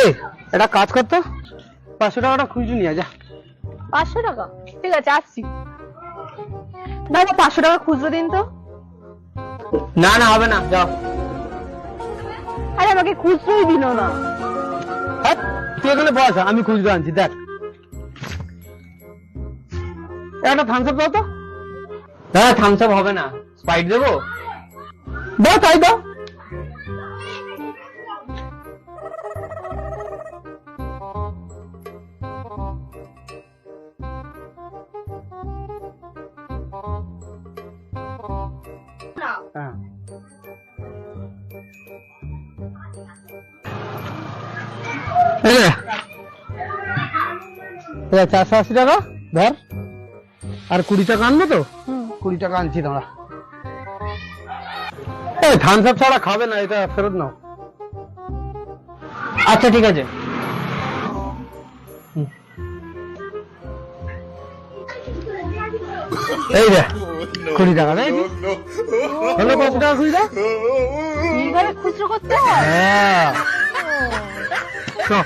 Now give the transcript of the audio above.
এই এটা কাজ করতো 500 টাকাটা খুঁজে নিয়ে যা। 500 টাকা? ঠিক আছে, আসছি। দাদা 500 টাকা খুচরো দিন তো। না না হবে না, যাও। আরে আমাকে খুচরোই দিল না। হ্যাঁ, তুই এখানে বস, আমি খুচরো আনছি। দেখ একটা থামস আপ দাও তো। হ্যাঁ, থামস আপ হবে না, স্প্রাইট দেবো। দাও, তাই দাও। হ্যাঁ, এই নে। এটা 480 টাকা ধর, আর 20 টাকা আনবে তো। 20 টাকা আনছি, দাঁড়া। এই থামস আপ ছাড়া খাবে না, এটা ফেরত নাও। আচ্ছা ঠিক আছে। এই রে 20 টাকা, তাই হলো। 5 টাকা খুঁজে দাও। এইভাবে খুচরো করতে হয়? হ্যাঁ, ও। চল।